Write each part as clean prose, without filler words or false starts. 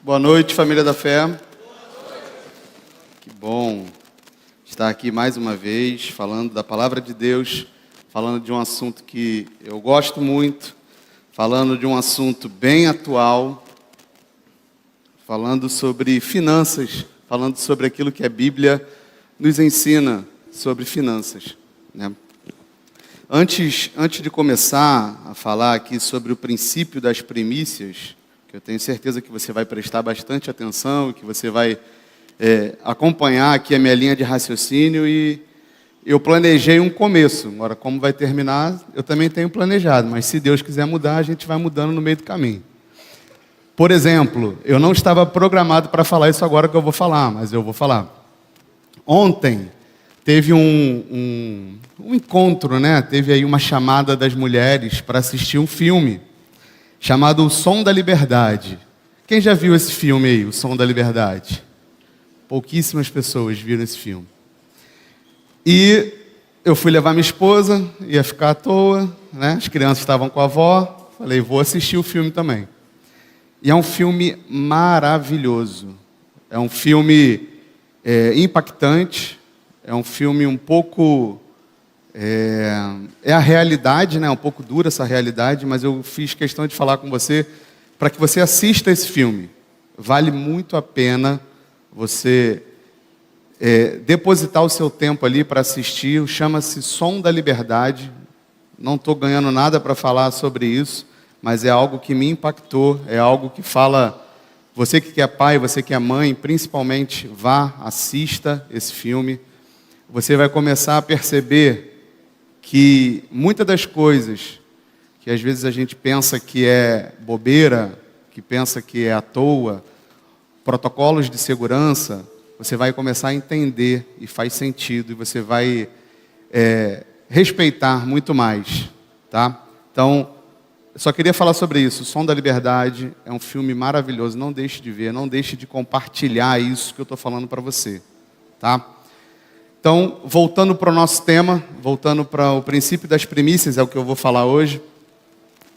Boa noite, família da fé. Que bom estar aqui mais uma vez, falando da palavra de Deus, falando de um assunto que eu gosto muito, falando de um assunto bem atual, falando sobre finanças, falando sobre aquilo que a Bíblia nos ensina sobre finanças, né? Antes de começar a falar aqui sobre o princípio das primícias, que eu tenho certeza que você vai prestar bastante atenção, que você vai acompanhar aqui a minha linha de raciocínio, e eu planejei um começo. Agora, como vai terminar, eu também tenho planejado, mas se Deus quiser mudar, a gente vai mudando no meio do caminho. Por exemplo, eu não estava programado para falar isso agora que eu vou falar, mas eu vou falar. Ontem teve um encontro, né? Teve aí uma chamada das mulheres para assistir um filme chamado O Som da Liberdade. Quem já viu esse filme aí, O Som da Liberdade? Pouquíssimas pessoas viram esse filme. E eu fui levar minha esposa, ia ficar à toa, né? As crianças estavam com a avó, falei, vou assistir o filme também. E é um filme maravilhoso. É um filme impactante, é um filme um pouco... É a realidade, né? Um pouco dura essa realidade, mas eu fiz questão de falar com você para que você assista esse filme. Vale muito a pena você depositar o seu tempo ali para assistir. Chama-se Som da Liberdade. Não estou ganhando nada para falar sobre isso, mas é algo que me impactou, é algo que fala... Você que é pai, você que é mãe, principalmente, vá, assista esse filme. Você vai começar a perceber que muitas das coisas que às vezes a gente pensa que é bobeira, que pensa que é à toa, protocolos de segurança, você vai começar a entender e faz sentido, e você vai respeitar muito mais, tá? Então, eu só queria falar sobre isso. O Som da Liberdade é um filme maravilhoso. Não deixe de ver, não deixe de compartilhar isso que eu estou falando para você, tá? Então, voltando para o nosso tema, voltando para o princípio das primícias, é o que eu vou falar hoje,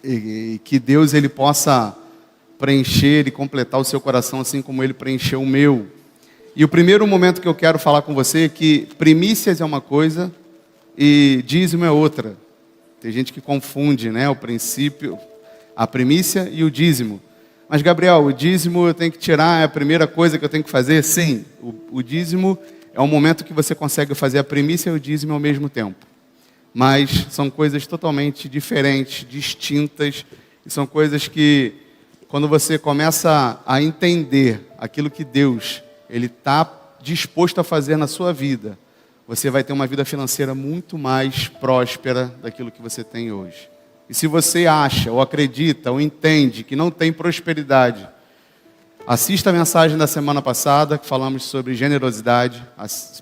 e que Deus ele possa preencher e completar o seu coração assim como Ele preencheu o meu. E o primeiro momento que eu quero falar com você é que primícias é uma coisa e dízimo é outra. Tem gente que confunde, né, o princípio, a primícia e o dízimo. Mas, Gabriel, o dízimo eu tenho que tirar, é a primeira coisa que eu tenho que fazer? Sim, o dízimo é um momento que você consegue fazer a primícia e o dízimo ao mesmo tempo. Mas são coisas totalmente diferentes, distintas, e são coisas que, quando você começa a entender aquilo que Deus ele está disposto a fazer na sua vida, você vai ter uma vida financeira muito mais próspera daquilo que você tem hoje. E se você acha, ou acredita, ou entende que não tem prosperidade, assista a mensagem da semana passada, que falamos sobre generosidade.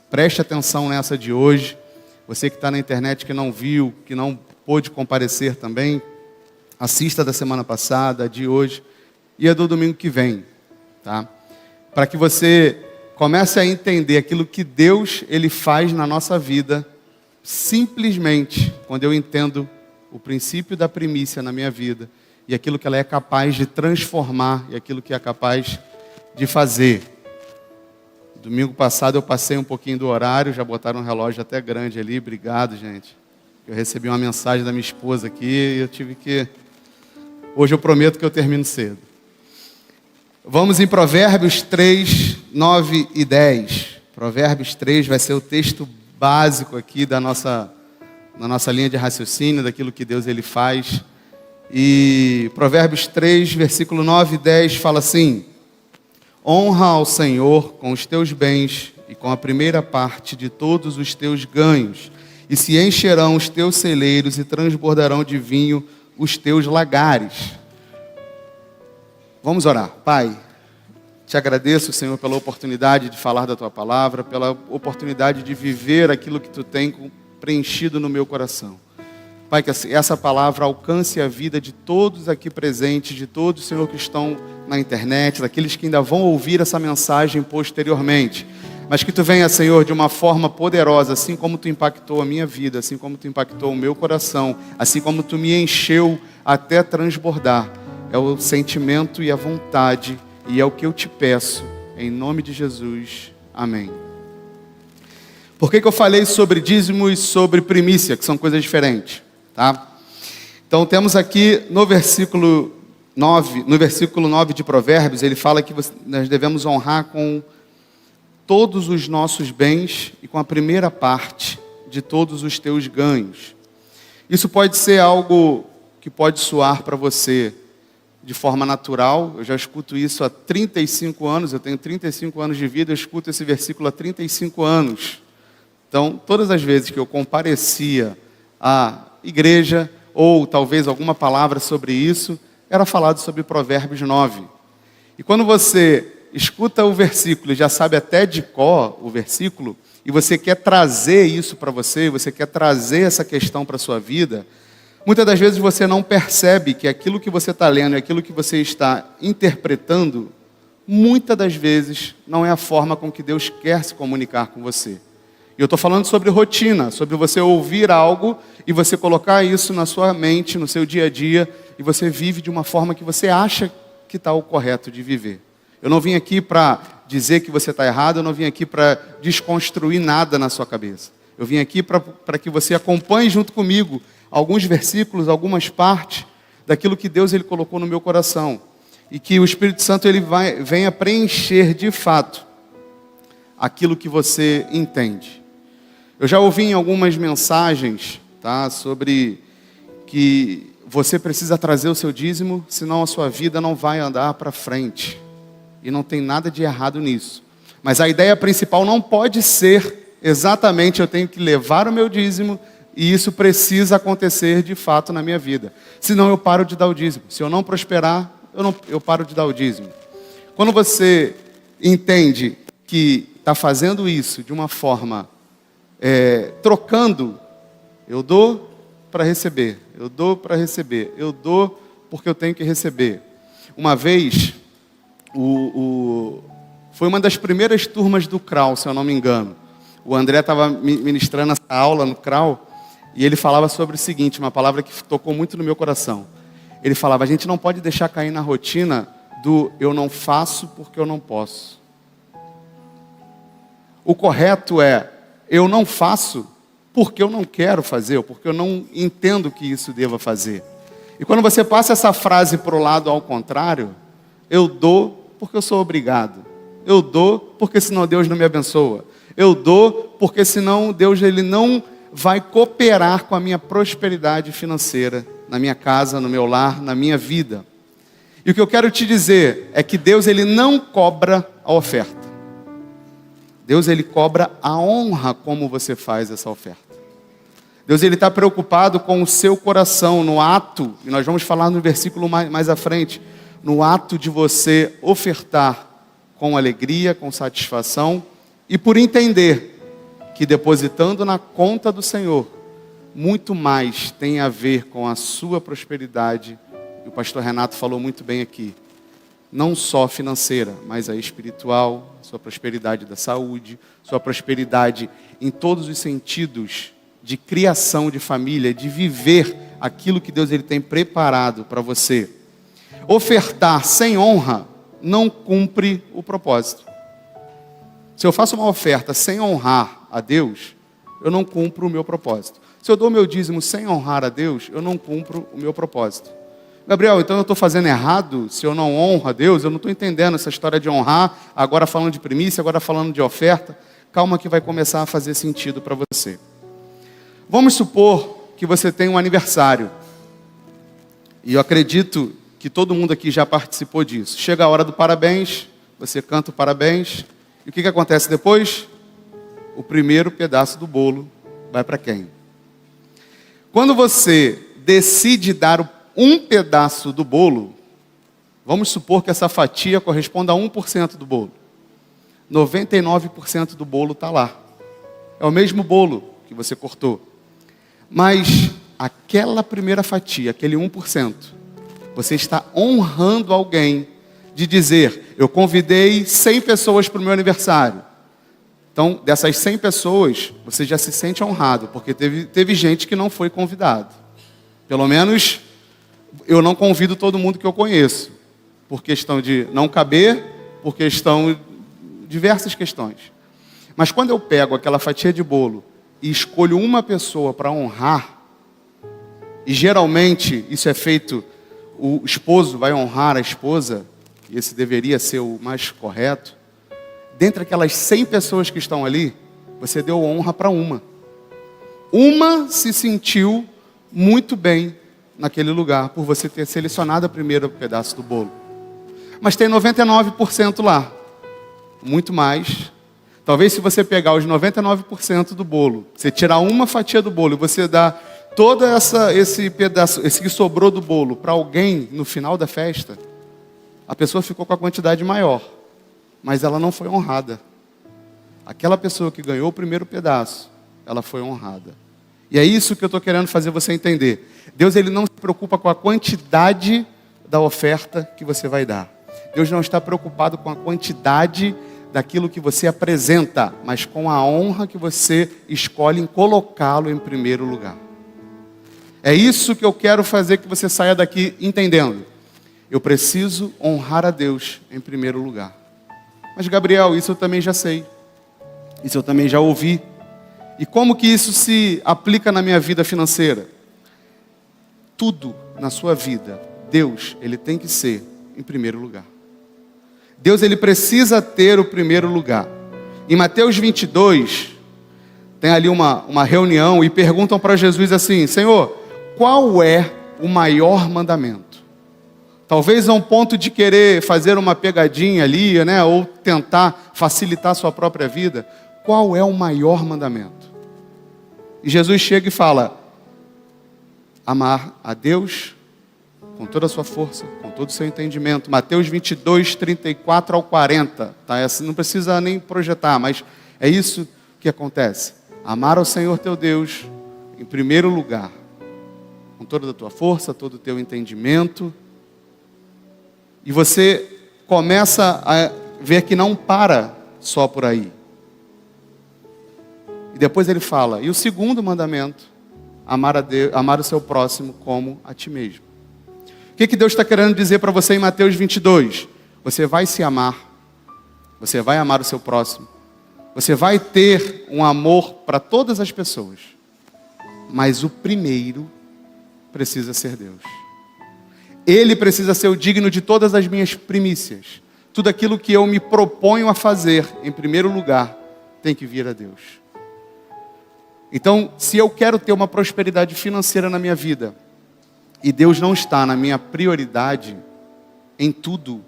Preste atenção nessa de hoje. Você que está na internet, que não viu, que não pôde comparecer também, assista da semana passada, a de hoje, e a do domingo que vem, tá? Para que você comece a entender aquilo que Deus ele faz na nossa vida, simplesmente quando eu entendo o princípio da primícia na minha vida, e aquilo que ela é capaz de transformar, e aquilo que é capaz de fazer. Domingo passado eu passei um pouquinho do horário, já botaram um relógio até grande ali, obrigado, gente. Eu recebi uma mensagem da minha esposa aqui, e eu tive que... Hoje eu prometo que eu termino cedo. Vamos em Provérbios 3, 9 e 10. Provérbios 3 vai ser o texto básico aqui da nossa linha de raciocínio, daquilo que Deus ele faz. E Provérbios 3, versículo 9 e 10 fala assim: honra ao Senhor com os teus bens e com a primeira parte de todos os teus ganhos, e se encherão os teus celeiros e transbordarão de vinho os teus lagares. Vamos orar. Pai, te agradeço, Senhor, pela oportunidade de falar da Tua palavra, pela oportunidade de viver aquilo que Tu tem preenchido no meu coração. Pai, que essa palavra alcance a vida de todos aqui presentes, de todos, Senhor, que estão na internet, daqueles que ainda vão ouvir essa mensagem posteriormente. Mas que Tu venha, Senhor, de uma forma poderosa, assim como Tu impactou a minha vida, assim como Tu impactou o meu coração, assim como Tu me encheu até transbordar. É o sentimento e a vontade E é o que eu te peço, em nome de Jesus. Amém. Por que eu falei sobre dízimo e sobre primícia, que são coisas diferentes? Tá? Então temos aqui no versículo 9 de Provérbios, ele fala que nós devemos honrar com todos os nossos bens e com a primeira parte de todos os teus ganhos. Isso pode ser algo que pode soar para você de forma natural. Eu já escuto isso há 35 anos, eu tenho 35 anos de vida, eu escuto esse versículo há 35 anos. Então, todas as vezes que eu comparecia à igreja, ou talvez alguma palavra sobre isso, era falado sobre Provérbios 9. E quando você escuta o versículo e já sabe até de cor o versículo, e você quer trazer isso para você quer trazer essa questão para a sua vida, muitas das vezes você não percebe que aquilo que você está lendo e aquilo que você está interpretando, muitas das vezes não é a forma com que Deus quer se comunicar com você. E eu estou falando sobre rotina, sobre você ouvir algo e você colocar isso na sua mente, no seu dia a dia, e você vive de uma forma que você acha que está o correto de viver. Eu não vim aqui para dizer que você está errado, eu não vim aqui para desconstruir nada na sua cabeça. Eu vim aqui para que você acompanhe junto comigo alguns versículos, algumas partes daquilo que Deus ele colocou no meu coração. E que o Espírito Santo ele venha preencher de fato aquilo que você entende. Eu já ouvi em algumas mensagens, tá, sobre que você precisa trazer o seu dízimo, senão a sua vida não vai andar para frente. E não tem nada de errado nisso. Mas a ideia principal não pode ser exatamente eu tenho que levar o meu dízimo e isso precisa acontecer de fato na minha vida. Senão eu paro de dar o dízimo. Se eu não prosperar, eu paro de dar o dízimo. Quando você entende que está fazendo isso de uma forma trocando, eu dou para receber, eu dou para receber, eu dou porque eu tenho que receber. Uma vez, foi uma das primeiras turmas do CRAU, se eu não me engano. O André estava ministrando essa aula no CRAU e ele falava sobre o seguinte, uma palavra que tocou muito no meu coração. Ele falava, a gente não pode deixar cair na rotina do eu não faço porque eu não posso. O correto é, eu não faço porque eu não quero fazer, ou porque eu não entendo que isso deva fazer. E quando você passa essa frase para o lado ao contrário, eu dou porque eu sou obrigado. Eu dou porque senão Deus não me abençoa. Eu dou porque senão Deus ele não vai cooperar com a minha prosperidade financeira, na minha casa, no meu lar, na minha vida. E o que eu quero te dizer é que Deus ele não cobra a oferta. Deus ele cobra a honra como você faz essa oferta. Deus ele está preocupado com o seu coração no ato, e nós vamos falar no versículo mais à frente, no ato de você ofertar com alegria, com satisfação, e por entender que depositando na conta do Senhor, muito mais tem a ver com a sua prosperidade, e o pastor Renato falou muito bem aqui, não só financeira, mas a espiritual, sua prosperidade da saúde, sua prosperidade em todos os sentidos de criação de família, de viver aquilo que Deus ele tem preparado para você. Ofertar sem honra não cumpre o propósito. Se eu faço uma oferta sem honrar a Deus, eu não cumpro o meu propósito. Se eu dou meu dízimo sem honrar a Deus, eu não cumpro o meu propósito. Gabriel, então eu estou fazendo errado se eu não honro a Deus? Eu não estou entendendo essa história de honrar, agora falando de primícia, agora falando de oferta. Calma que vai começar a fazer sentido para você. Vamos supor que você tem um aniversário. E eu acredito que todo mundo aqui já participou disso. Chega a hora do parabéns, você canta o parabéns. E o que acontece depois? O primeiro pedaço do bolo vai para quem? Quando você decide dar um pedaço do bolo, vamos supor que essa fatia corresponda a 1% do bolo. 99% do bolo está lá. É o mesmo bolo que você cortou. Mas aquela primeira fatia, aquele 1%, você está honrando alguém de dizer, eu convidei 100 pessoas para o meu aniversário. Então, dessas 100 pessoas, você já se sente honrado, porque teve gente que não foi convidado. Pelo menos, eu não convido todo mundo que eu conheço. por questão de não caber, por questão de diversas questões. Mas quando eu pego aquela fatia de bolo e escolho uma pessoa para honrar, e geralmente isso é feito, o esposo vai honrar a esposa, e esse deveria ser o mais correto, dentre aquelas 100 pessoas que estão ali, você deu honra para uma. Uma se sentiu muito bem naquele lugar, por você ter selecionado o primeiro pedaço do bolo. Mas tem 99% lá. Muito mais. Talvez se você pegar os 99% do bolo, você tirar uma fatia do bolo e você dá todo esse pedaço, esse que sobrou do bolo, para alguém no final da festa, a pessoa ficou com a quantidade maior. Mas ela não foi honrada. Aquela pessoa que ganhou o primeiro pedaço, ela foi honrada. E é isso que eu estou querendo fazer você entender. Deus, ele não se preocupa com a quantidade da oferta que você vai dar. Deus não está preocupado com a quantidade daquilo que você apresenta, mas com a honra que você escolhe em colocá-lo em primeiro lugar. É isso que eu quero fazer que você saia daqui entendendo. Eu preciso honrar a Deus em primeiro lugar. Mas, Gabriel, isso eu também já sei. Isso eu também já ouvi. E como que isso se aplica na minha vida financeira? Tudo na sua vida, Deus, ele tem que ser em primeiro lugar. Deus, ele precisa ter o primeiro lugar. Em Mateus 22, tem ali uma reunião e perguntam para Jesus assim: Senhor, qual é o maior mandamento? Talvez a um ponto de querer fazer uma pegadinha ali, né? Ou tentar facilitar a sua própria vida. Qual é o maior mandamento? E Jesus chega e fala: amar a Deus com toda a sua força, com todo o seu entendimento. Mateus 22, 34 ao 40. Tá? Não precisa nem projetar, mas é isso que acontece. Amar ao Senhor teu Deus em primeiro lugar, com toda a tua força, todo o teu entendimento. E você começa a ver que não para só por aí. E depois ele fala: e o segundo mandamento, amar a Deus, amar o seu próximo como a ti mesmo. O que Deus está querendo dizer para você em Mateus 22? Você vai se amar, você vai amar o seu próximo, você vai ter um amor para todas as pessoas, mas o primeiro precisa ser Deus. Ele precisa ser o digno de todas as minhas primícias. Tudo aquilo que eu me proponho a fazer, em primeiro lugar, tem que vir a Deus. Então, se eu quero ter uma prosperidade financeira na minha vida, e Deus não está na minha prioridade em tudo,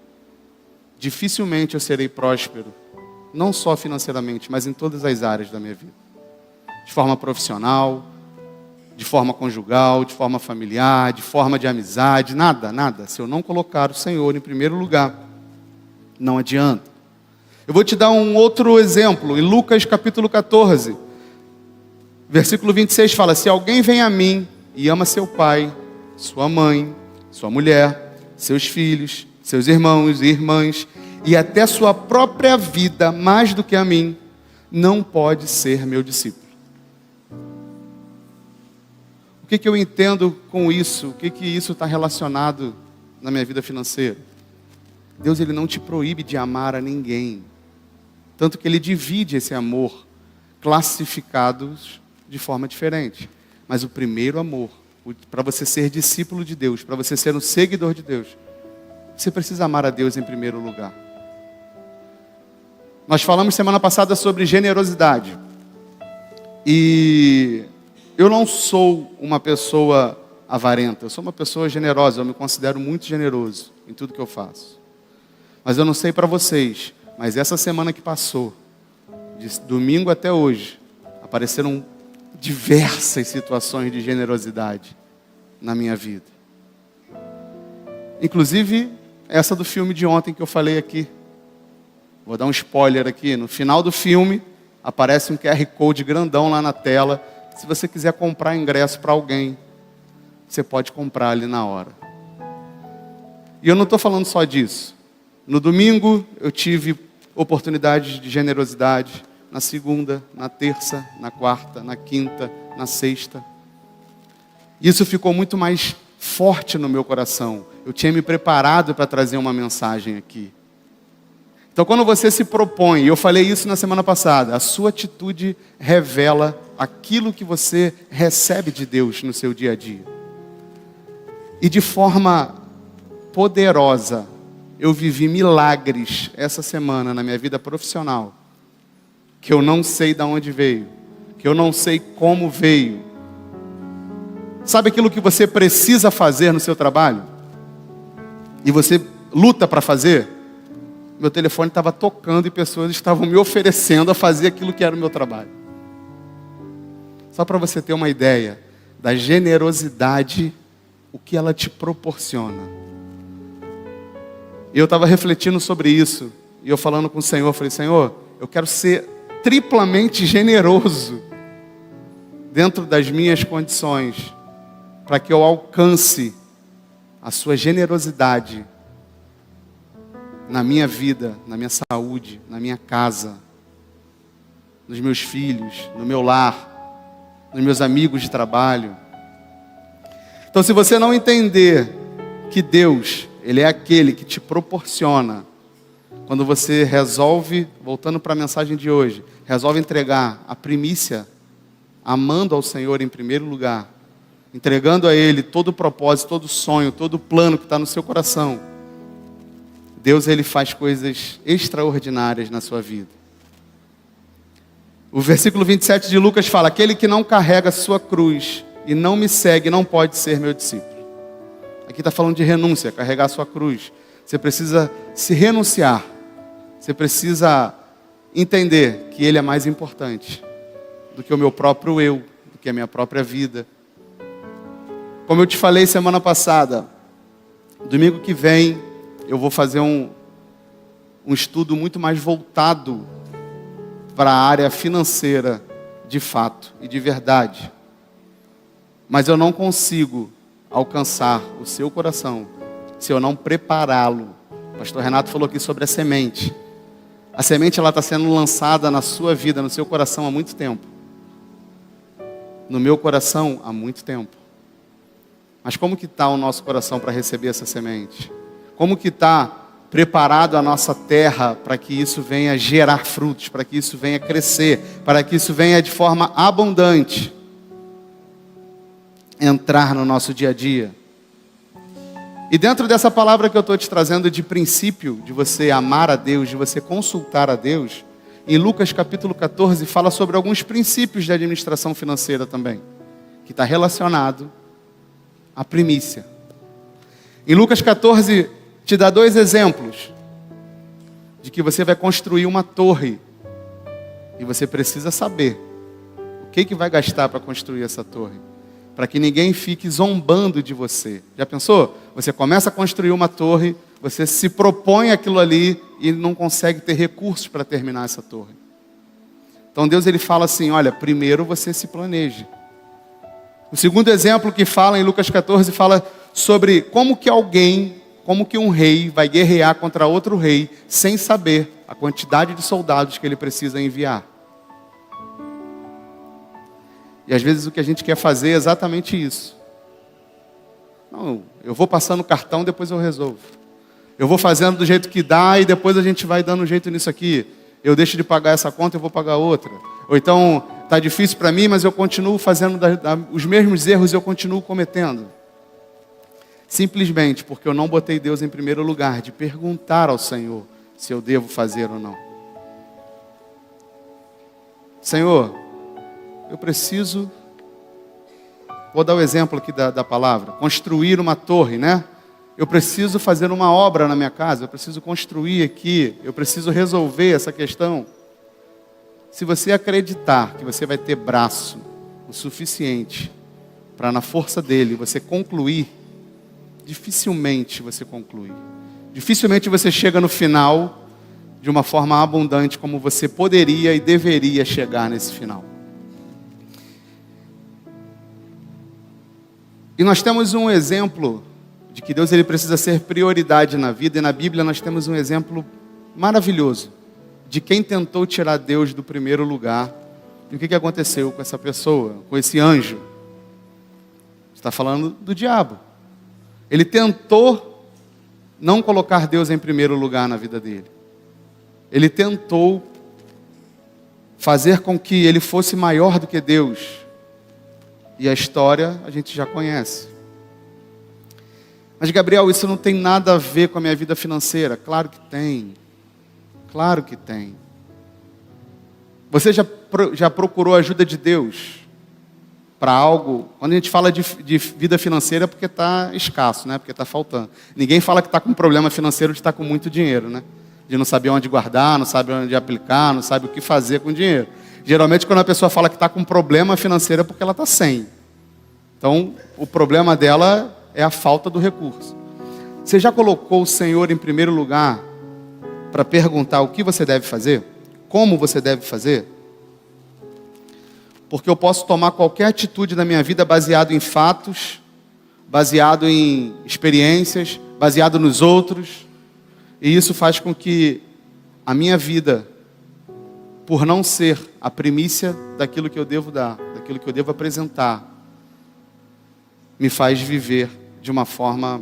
dificilmente eu serei próspero, não só financeiramente, mas em todas as áreas da minha vida. De forma profissional, de forma conjugal, de forma familiar, de forma de amizade, nada. Se eu não colocar o Senhor em primeiro lugar, não adianta. Eu vou te dar um outro exemplo, em Lucas capítulo 14, versículo 26 fala: se alguém vem a mim e ama seu pai, sua mãe, sua mulher, seus filhos, seus irmãos e irmãs, e até sua própria vida mais do que a mim, não pode ser meu discípulo. O que eu entendo com isso? O que isso está relacionado na minha vida financeira? Deus, ele não te proíbe de amar a ninguém. Tanto que ele divide esse amor classificados de forma diferente. Mas o primeiro amor, para você ser discípulo de Deus, para você ser um seguidor de Deus, você precisa amar a Deus em primeiro lugar. Nós falamos semana passada sobre generosidade. E eu não sou uma pessoa avarenta, eu sou uma pessoa generosa, eu me considero muito generoso em tudo que eu faço. Mas eu não sei para vocês, mas essa semana que passou, de domingo até hoje, apareceram diversas situações de generosidade na minha vida. Inclusive, essa do filme de ontem que eu falei aqui. Vou dar um spoiler aqui. No final do filme, aparece um QR Code grandão lá na tela. Se você quiser comprar ingresso para alguém, você pode comprar ali na hora. E eu não estou falando só disso. No domingo, eu tive oportunidades de generosidade. Na segunda, na terça, na quarta, na quinta, na sexta. Isso ficou muito mais forte no meu coração. eu tinha me preparado para trazer uma mensagem aqui. Então, quando você se propõe, e eu falei isso na semana passada, a sua atitude revela aquilo que você recebe de Deus no seu dia a dia. E de forma poderosa, eu vivi milagres essa semana na minha vida profissional, que eu não sei de onde veio, que eu não sei como veio. Sabe aquilo que você precisa fazer no seu trabalho? E você luta para fazer? Meu telefone estava tocando e pessoas estavam me oferecendo a fazer aquilo que era o meu trabalho. Só para você ter uma ideia da generosidade, o que ela te proporciona. E eu estava refletindo sobre isso, e eu falando com o Senhor, eu falei, Senhor, eu quero ser triplamente generoso dentro das minhas condições, para que eu alcance a sua generosidade na minha vida, na minha saúde, na minha casa, nos meus filhos, no meu lar, nos meus amigos de trabalho. Então, se você não entender que Deus, Ele é aquele que te proporciona, quando você resolve, voltando para a mensagem de hoje, resolve entregar a primícia, amando ao Senhor em primeiro lugar, entregando a Ele todo o propósito, todo o sonho, todo o plano que está no seu coração, Deus, Ele faz coisas extraordinárias na sua vida. O versículo 27 de Lucas fala, aquele que não carrega a sua cruz e não me segue, não pode ser meu discípulo. Aqui está falando de renúncia, carregar a sua cruz. Você precisa se renunciar. Você precisa entender que Ele é mais importante do que o meu próprio eu, do que a minha própria vida. Como eu te falei semana passada, domingo que vem eu vou fazer um estudo muito mais voltado para a área financeira, de fato e de verdade. Mas eu não consigo alcançar o seu coração se eu não prepará-lo. O pastor Renato falou aqui sobre a semente. A semente ela está sendo lançada na sua vida, no seu coração há muito tempo. No meu coração há muito tempo. Mas como que está o nosso coração para receber essa semente? Como que está preparado a nossa terra para que isso venha gerar frutos, para que isso venha crescer, para que isso venha de forma abundante entrar no nosso dia a dia? E dentro dessa palavra que eu estou te trazendo de princípio, de você amar a Deus, de você consultar a Deus, em Lucas capítulo 14 fala sobre alguns princípios de administração financeira também, que está relacionado à primícia. Em Lucas 14 te dá 2 exemplos de que você vai construir uma torre e você precisa saber o que vai gastar para construir essa torre, para que ninguém fique zombando de você. Já pensou? Você começa a construir uma torre, você se propõe aquilo ali e não consegue ter recursos para terminar essa torre. Então Deus ele fala assim, olha, primeiro você se planeje. O segundo exemplo que fala em Lucas 14 fala sobre como que um rei vai guerrear contra outro rei sem saber a quantidade de soldados que ele precisa enviar. E às vezes o que a gente quer fazer é exatamente isso. Não, eu vou passando o cartão, depois eu resolvo. Eu vou fazendo do jeito que dá e depois a gente vai dando um jeito nisso aqui. Eu deixo de pagar essa conta, eu vou pagar outra. Ou então, está difícil para mim, mas eu continuo fazendo os mesmos erros e eu continuo cometendo. Simplesmente porque eu não botei Deus em primeiro lugar, de perguntar ao Senhor se eu devo fazer ou não. Senhor, eu preciso, vou dar o exemplo aqui da palavra, construir uma torre, né? Eu preciso fazer uma obra na minha casa, eu preciso construir aqui, eu preciso resolver essa questão. Se você acreditar que você vai ter braço o suficiente para na força dele você concluir, dificilmente você conclui. Dificilmente você chega no final de uma forma abundante como você poderia e deveria chegar nesse final. E nós temos um exemplo de que Deus ele precisa ser prioridade na vida, e na Bíblia nós temos um exemplo maravilhoso de quem tentou tirar Deus do primeiro lugar. E o que aconteceu com essa pessoa, com esse anjo? Está falando do diabo. Ele tentou não colocar Deus em primeiro lugar na vida dele. Ele tentou fazer com que ele fosse maior do que Deus. E a história a gente já conhece. Mas, Gabriel, isso não tem nada a ver com a minha vida financeira. Claro que tem. Claro que tem. Você já procurou a ajuda de Deus para algo? Quando a gente fala de vida financeira é porque está escasso, né? Porque está faltando. Ninguém fala que está com problema financeiro de estar com muito dinheiro, né? De não saber onde guardar, não sabe onde aplicar, não sabe o que fazer com o dinheiro. Geralmente, quando a pessoa fala que está com problema financeiro é porque ela está sem. Então, o problema dela é a falta do recurso. Você já colocou o Senhor em primeiro lugar para perguntar o que você deve fazer? Como você deve fazer? Porque eu posso tomar qualquer atitude na minha vida baseado em fatos, baseado em experiências, baseado nos outros. E isso faz com que a minha vida, por não ser a primícia daquilo que eu devo dar, daquilo que eu devo apresentar, me faz viver de uma forma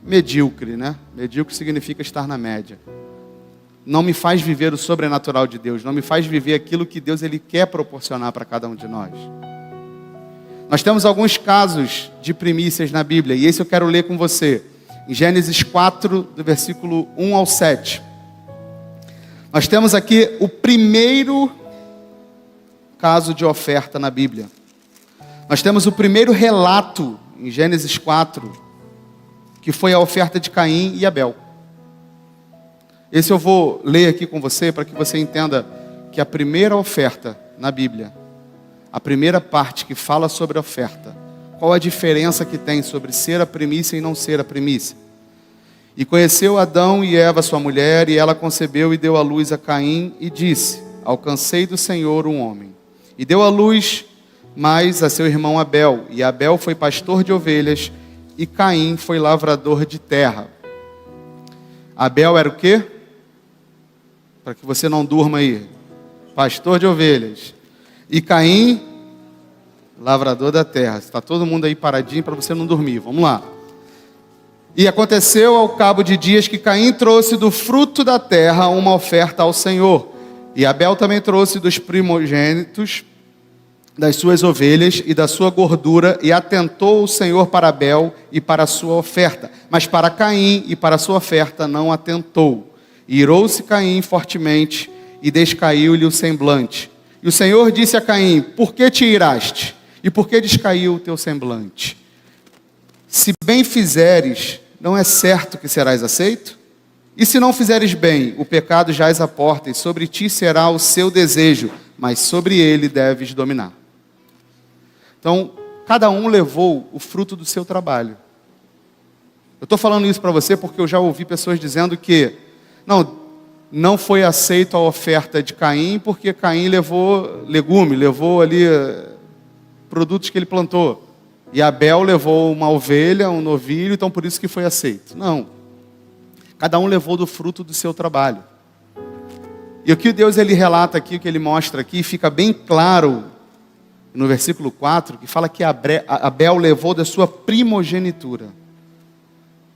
medíocre, né? Medíocre significa estar na média. Não me faz viver o sobrenatural de Deus, não me faz viver aquilo que Deus ele quer proporcionar para cada um de nós. Nós temos alguns casos de primícias na Bíblia, e esse eu quero ler com você. Em Gênesis 4, do versículo 1 ao 7. Nós temos aqui o primeiro caso de oferta na Bíblia. Nós temos o primeiro relato em Gênesis 4, que foi a oferta de Caim e Abel. Esse eu vou ler aqui com você para que você entenda que a primeira oferta na Bíblia, a primeira parte que fala sobre a oferta, qual a diferença que tem sobre ser a primícia e não ser a primícia. E conheceu Adão e Eva, sua mulher, e ela concebeu e deu à luz a Caim, e disse: alcancei do Senhor um homem. E deu à luz mais a seu irmão Abel, e Abel foi pastor de ovelhas, e Caim foi lavrador de terra. Abel era o quê? Para que você não durma aí. Pastor de ovelhas. E Caim, lavrador da terra. Está todo mundo aí paradinho para você não dormir. Vamos lá. E aconteceu ao cabo de dias que Caim trouxe do fruto da terra uma oferta ao Senhor. E Abel também trouxe dos primogênitos das suas ovelhas e da sua gordura, e atentou o Senhor para Abel e para a sua oferta. Mas para Caim e para a sua oferta não atentou. E irou-se Caim fortemente e descaiu-lhe o semblante. E o Senhor disse a Caim: por que te iraste? E por que descaiu o teu semblante? Se bem fizeres, não é certo que serás aceito? E se não fizeres bem, o pecado jaz à porta, e sobre ti será o seu desejo, mas sobre ele deves dominar. Então, cada um levou o fruto do seu trabalho. Eu estou falando isso para você porque eu já ouvi pessoas dizendo que não foi aceito a oferta de Caim porque Caim levou legume, levou ali produtos que ele plantou. E Abel levou uma ovelha, um novilho, então por isso que foi aceito. Não. Cada um levou do fruto do seu trabalho. E o que Deus ele relata aqui, o que ele mostra aqui, fica bem claro no versículo 4, que fala que Abel levou da sua primogenitura.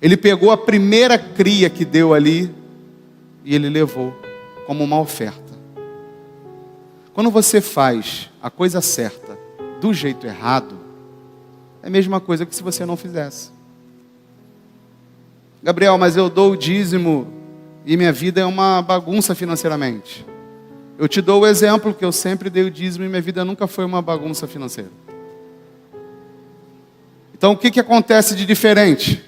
Ele pegou a primeira cria que deu ali e ele levou como uma oferta. Quando você faz a coisa certa do jeito errado, é a mesma coisa que se você não fizesse. Gabriel, mas eu dou o dízimo e minha vida é uma bagunça financeiramente. Eu te dou o exemplo que eu sempre dei o dízimo e minha vida nunca foi uma bagunça financeira. Então o que acontece de diferente?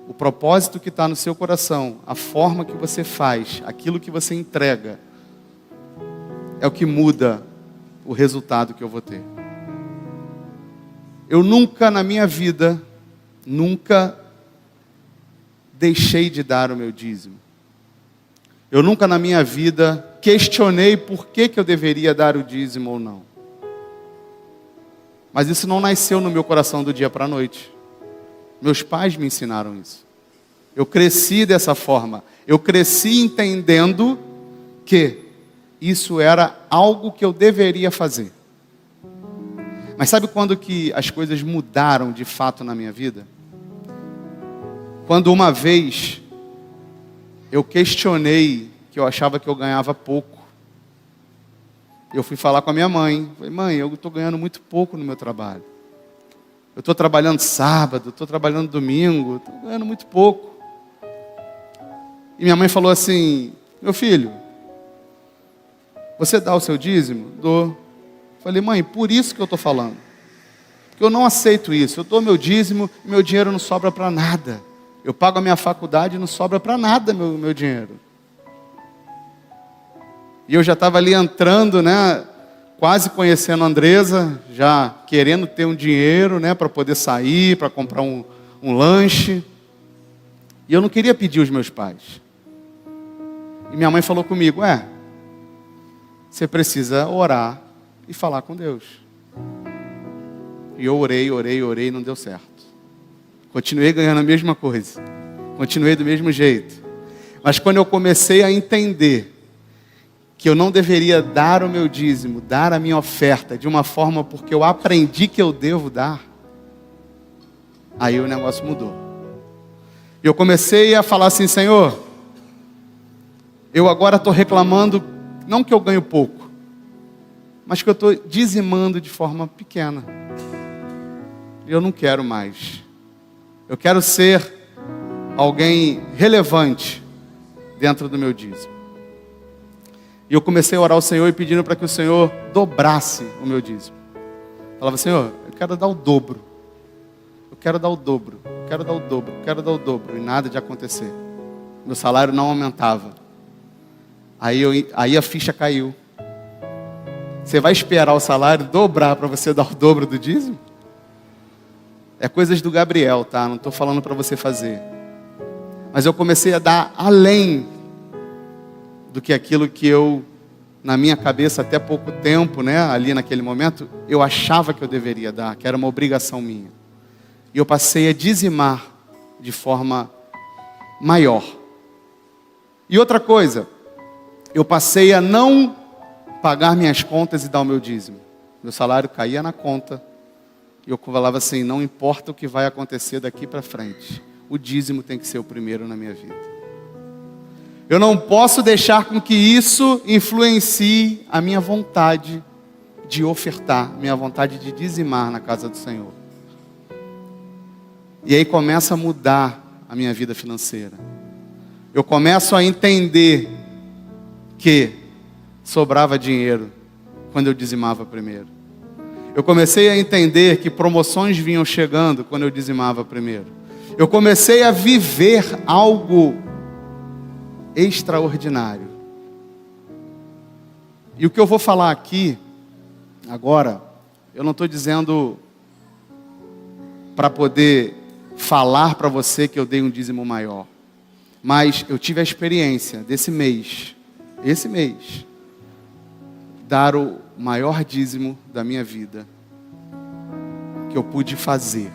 O propósito que está no seu coração, a forma que você faz, aquilo que você entrega, é o que muda o resultado que eu vou ter. Eu nunca na minha vida, deixei de dar o meu dízimo. Eu nunca na minha vida questionei por que eu deveria dar o dízimo ou não. Mas isso não nasceu no meu coração do dia para a noite. Meus pais me ensinaram isso. Eu cresci dessa forma. Eu cresci entendendo que isso era algo que eu deveria fazer. Mas sabe quando que as coisas mudaram de fato na minha vida? quando uma vez eu questionei que eu achava que eu ganhava pouco. Eu fui falar com a minha mãe. Falei, mãe, eu estou ganhando muito pouco no meu trabalho. Eu estou trabalhando sábado, estou trabalhando domingo, estou ganhando muito pouco. E minha mãe falou assim, meu filho, você dá o seu dízimo? Dou. Falei, mãe, por isso que eu estou falando. Porque eu não aceito isso. Eu dou meu dízimo e meu dinheiro não sobra para nada. Eu pago a minha faculdade e não sobra para nada meu dinheiro. E eu já estava ali entrando, né, quase conhecendo a Andresa, já querendo ter um dinheiro, né, para poder sair, para comprar um lanche. E eu não queria pedir os meus pais. E minha mãe falou comigo, você precisa orar e falar com Deus. E eu orei, e não deu certo. Continuei ganhando a mesma coisa. Continuei do mesmo jeito. Mas quando eu comecei a entender que eu não deveria dar o meu dízimo, dar a minha oferta de uma forma porque eu aprendi que eu devo dar, aí o negócio mudou. E eu comecei a falar assim, Senhor, eu agora estou reclamando, não que eu ganho pouco, mas que eu estou dizimando de forma pequena. Eu não quero mais. Eu quero ser alguém relevante dentro do meu dízimo. E eu comecei a orar ao Senhor e pedindo para que o Senhor dobrasse o meu dízimo. Falava, Senhor, eu quero dar o dobro. Eu quero dar o dobro. Eu quero dar o dobro. Eu quero dar o dobro. E nada de acontecer. Meu salário não aumentava. Aí a ficha caiu. Você vai esperar o salário dobrar para você dar o dobro do dízimo? É coisas do Gabriel, tá? Não estou falando para você fazer. Mas eu comecei a dar além do que aquilo que eu, na minha cabeça, até pouco tempo, né, ali naquele momento, eu achava que eu deveria dar, que era uma obrigação minha. E eu passei a dizimar de forma maior. E outra coisa, eu passei a não pagar minhas contas e dar o meu dízimo. Meu salário caía na conta. E eu falava assim, não importa o que vai acontecer daqui para frente, o dízimo tem que ser o primeiro na minha vida. Eu não posso deixar com que isso influencie a minha vontade de ofertar, minha vontade de dizimar na casa do Senhor. E aí começa a mudar a minha vida financeira. Eu começo a entender que sobrava dinheiro quando eu dizimava primeiro. Eu comecei a entender que promoções vinham chegando quando eu dizimava primeiro. Eu comecei a viver algo extraordinário. E o que eu vou falar aqui, agora, eu não estou dizendo para poder falar para você que eu dei um dízimo maior. Mas eu tive a experiência desse mês, esse mês, dar o maior dízimo da minha vida que eu pude fazer.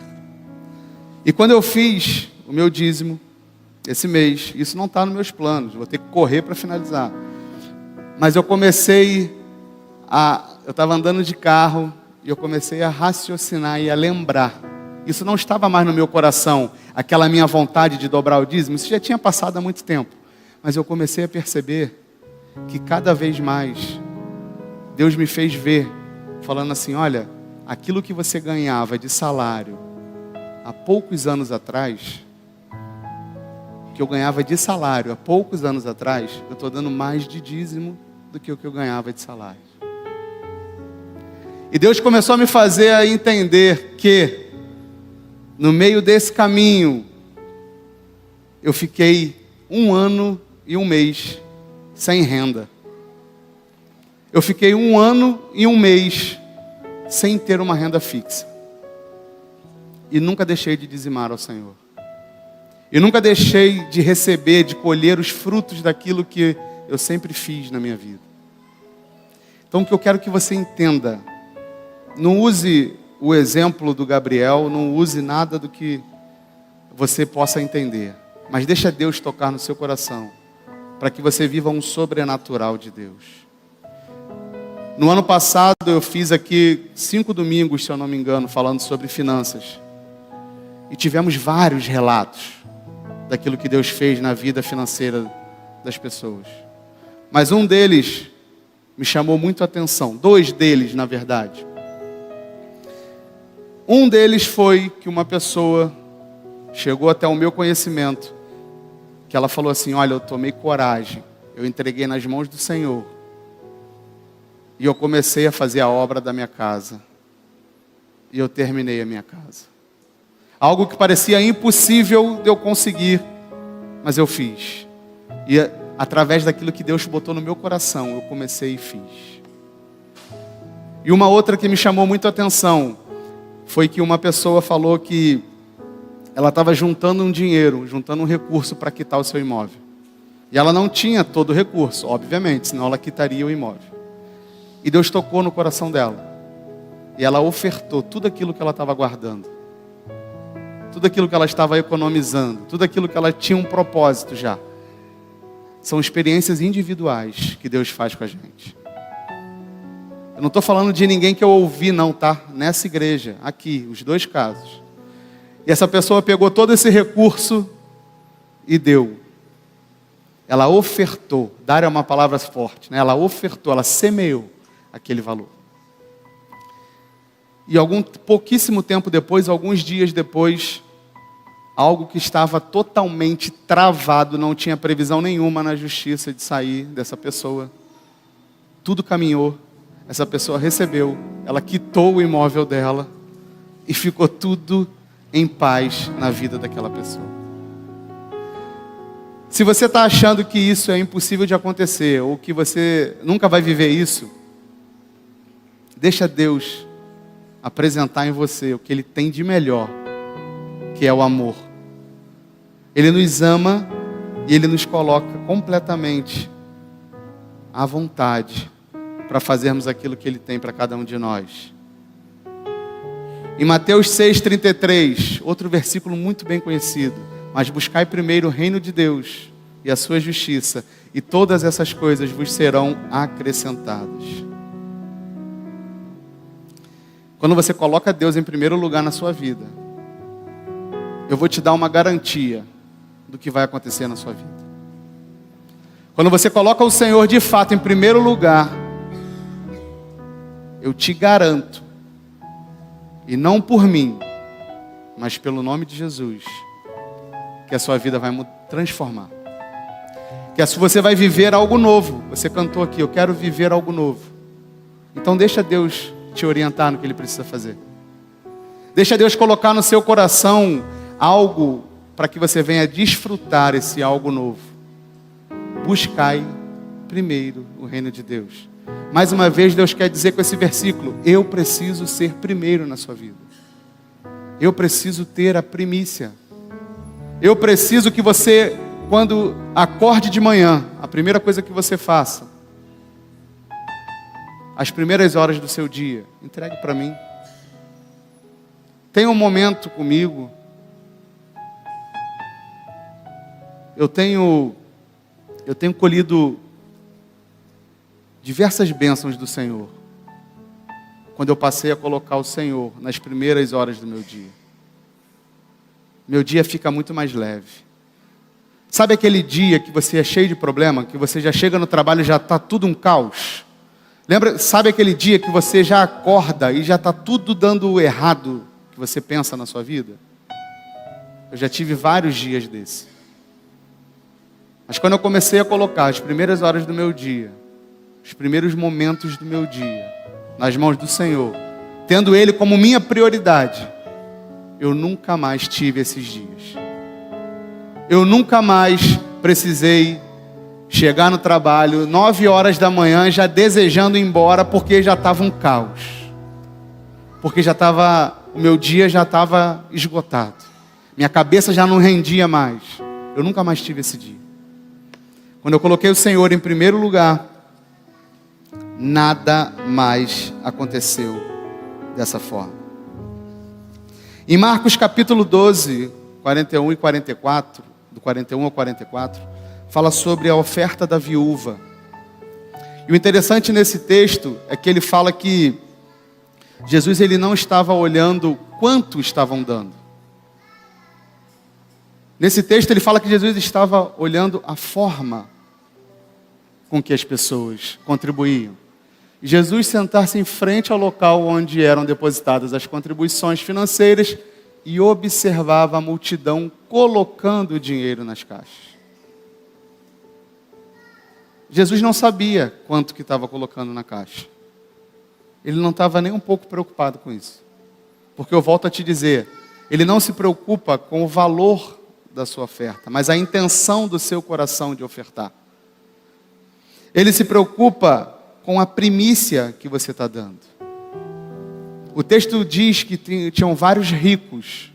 E quando eu fiz o meu dízimo esse mês, isso não está nos meus planos, vou ter que correr para finalizar. Mas eu estava andando de carro e eu comecei a raciocinar e a lembrar. Isso não estava mais no meu coração, aquela minha vontade de dobrar o dízimo, isso já tinha passado há muito tempo. Mas eu comecei a perceber que cada vez mais Deus me fez ver, falando assim, olha, aquilo que você ganhava de salário há poucos anos atrás, que eu ganhava de salário há poucos anos atrás, eu estou dando mais de dízimo do que o que eu ganhava de salário. E Deus começou a me fazer a entender que, no meio desse caminho, eu fiquei 1 ano e 1 mês sem renda. Eu fiquei 1 ano e 1 mês sem ter uma renda fixa. E nunca deixei de dizimar ao Senhor. E nunca deixei de receber, de colher os frutos daquilo que eu sempre fiz na minha vida. Então o que eu quero que você entenda, não use o exemplo do Gabriel, não use nada do que você possa entender. Mas deixa Deus tocar no seu coração, para que você viva um sobrenatural de Deus. No ano passado eu fiz aqui 5 domingos, se eu não me engano, falando sobre finanças. E tivemos vários relatos. daquilo que Deus fez na vida financeira das pessoas. Mas um deles me chamou muito a atenção. 2 deles, na verdade. Um deles foi que uma pessoa chegou até o meu conhecimento, que ela falou assim: olha, eu tomei coragem, eu entreguei nas mãos do Senhor, e eu comecei a fazer a obra da minha casa, e eu terminei a minha casa. Algo que parecia impossível de eu conseguir, mas eu fiz. E através daquilo que Deus botou no meu coração, eu comecei e fiz. E uma outra que me chamou muito a atenção foi que uma pessoa falou que ela estava juntando um dinheiro, juntando um recurso para quitar o seu imóvel. E ela não tinha todo o recurso, obviamente, senão ela quitaria o imóvel. E Deus tocou no coração dela. E ela ofertou tudo aquilo que ela estava guardando. Tudo aquilo que ela estava economizando. Tudo aquilo que ela tinha um propósito já. São experiências individuais que Deus faz com a gente. Eu não estou falando de ninguém que eu ouvi não, tá? Nessa igreja, aqui, os 2 casos. E essa pessoa pegou todo esse recurso e deu. Ela ofertou. Dar é uma palavra forte, né? Ela ofertou, ela semeou aquele valor. E pouquíssimo tempo depois, alguns dias depois, algo que estava totalmente travado, não tinha previsão nenhuma na justiça de sair dessa pessoa. Tudo caminhou, essa pessoa recebeu, ela quitou o imóvel dela e ficou tudo em paz na vida daquela pessoa. Se você está achando que isso é impossível de acontecer, ou que você nunca vai viver isso, deixa Deus apresentar em você o que Ele tem de melhor, que é o amor. Ele nos ama e Ele nos coloca completamente à vontade para fazermos aquilo que Ele tem para cada um de nós. Em Mateus 6,33, outro versículo muito bem conhecido: mas buscai primeiro o reino de Deus e a sua justiça, e todas essas coisas vos serão acrescentadas. Quando você coloca Deus em primeiro lugar na sua vida, eu vou te dar uma garantia do que vai acontecer na sua vida. Quando você coloca o Senhor de fato em primeiro lugar, eu te garanto, e não por mim, mas pelo nome de Jesus, que a sua vida vai transformar. Que você vai viver algo novo. Você cantou aqui: eu quero viver algo novo. Então deixa Deus te orientar no que Ele precisa fazer. Deixa Deus colocar no seu coração algo para que você venha desfrutar esse algo novo. Buscai primeiro o reino de Deus. Mais uma vez Deus quer dizer com esse versículo: eu preciso ser primeiro na sua vida. Eu preciso ter a primícia. Eu preciso que você, quando acorde de manhã, a primeira coisa que você faça, as primeiras horas do seu dia, entregue para mim. Tenha um momento comigo. Eu tenho colhido diversas bênçãos do Senhor quando eu passei a colocar o Senhor nas primeiras horas do meu dia. Meu dia fica muito mais leve. Sabe aquele dia que você é cheio de problema, que você já chega no trabalho e já está tudo um caos? Sabe aquele dia que você já acorda e já está tudo dando errado que você pensa na sua vida? Eu já tive vários dias desse. Mas quando eu comecei a colocar as primeiras horas do meu dia, os primeiros momentos do meu dia, nas mãos do Senhor, tendo Ele como minha prioridade, eu nunca mais tive esses dias. Eu nunca mais precisei chegar no trabalho 9 horas da manhã já desejando ir embora porque já estava um caos. Porque o meu dia já estava esgotado. Minha cabeça já não rendia mais. Eu nunca mais tive esse dia. Quando eu coloquei o Senhor em primeiro lugar, nada mais aconteceu dessa forma. Em Marcos capítulo 12, 41 e 44, do 41 ao 44, fala sobre a oferta da viúva. E o interessante nesse texto é que ele fala que Jesus ele não estava olhando quanto estavam dando. Nesse texto ele fala que Jesus estava olhando a forma com que as pessoas contribuíam. Jesus sentar-se em frente ao local onde eram depositadas as contribuições financeiras e observava a multidão colocando o dinheiro nas caixas. Jesus não sabia quanto que estava colocando na caixa. Ele não estava nem um pouco preocupado com isso. Porque eu volto a te dizer, ele não se preocupa com o valor da sua oferta, mas a intenção do seu coração de ofertar. Ele se preocupa com a primícia que você está dando. O texto diz que tinham vários ricos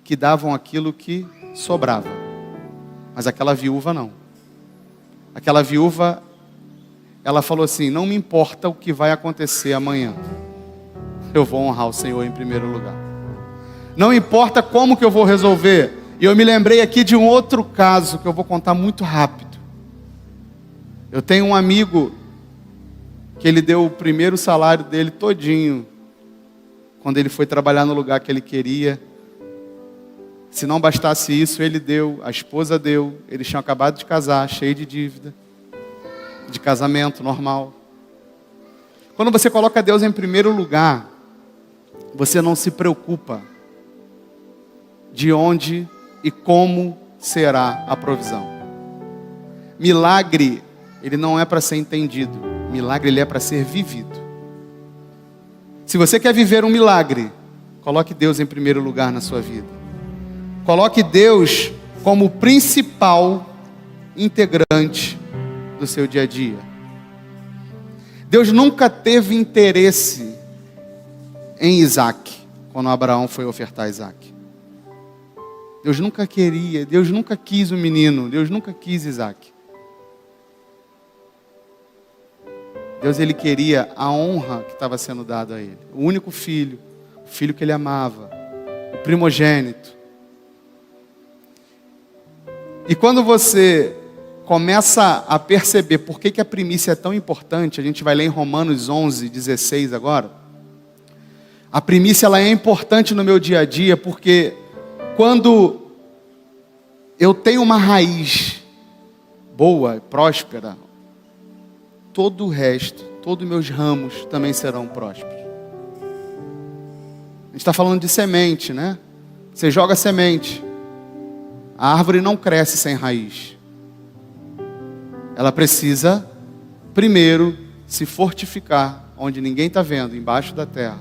que davam aquilo que sobrava. Mas aquela viúva não. Aquela viúva, ela falou assim, não me importa o que vai acontecer amanhã. Eu vou honrar o Senhor em primeiro lugar. Não importa como que eu vou resolver. E eu me lembrei aqui de um outro caso que eu vou contar muito rápido. Eu tenho um amigo que ele deu o primeiro salário dele todinho quando ele foi trabalhar no lugar que ele queria. Se não bastasse isso, ele deu, a esposa deu, eles tinham acabado de casar, cheio de dívida, de casamento normal. Quando você coloca Deus em primeiro lugar, você não se preocupa de onde e como será a provisão. Milagre, ele não é para ser entendido, milagre ele é para ser vivido. Se você quer viver um milagre, coloque Deus em primeiro lugar na sua vida. Coloque Deus como principal integrante do seu dia a dia. Deus nunca teve interesse em Isaac, quando Abraão foi ofertar Isaac. Deus nunca queria, Deus nunca quis o menino, Deus nunca quis Isaac. Deus, ele queria a honra que estava sendo dada a ele. O único filho, o filho que ele amava, o primogênito. E quando você começa a perceber por que a primícia é tão importante, a gente vai ler em Romanos 11, 16 agora. A primícia ela é importante no meu dia a dia, porque quando eu tenho uma raiz boa, próspera, todo o resto, todos os meus ramos também serão prósperos. A gente está falando de semente, né? Você joga semente. A árvore não cresce sem raiz. Ela precisa, primeiro, se fortificar, onde ninguém está vendo, embaixo da terra,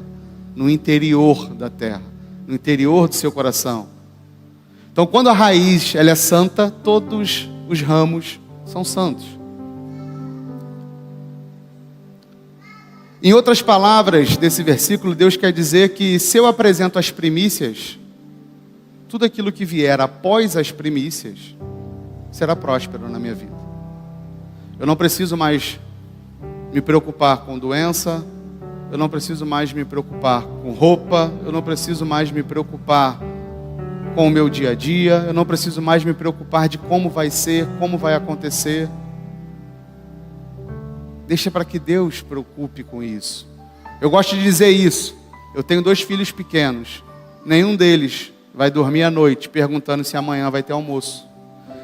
no interior da terra, no interior do seu coração. Então, quando a raiz ela é santa, todos os ramos são santos. Em outras palavras desse versículo, Deus quer dizer que se eu apresento as primícias, tudo aquilo que vier após as primícias será próspero na minha vida. Eu não preciso mais me preocupar com doença, eu não preciso mais me preocupar com roupa, eu não preciso mais me preocupar com o meu dia a dia, eu não preciso mais me preocupar de como vai ser, como vai acontecer. Deixa para que Deus se preocupe com isso. Eu gosto de dizer isso. Eu tenho 2 filhos pequenos. Nenhum deles vai dormir à noite perguntando se amanhã vai ter almoço.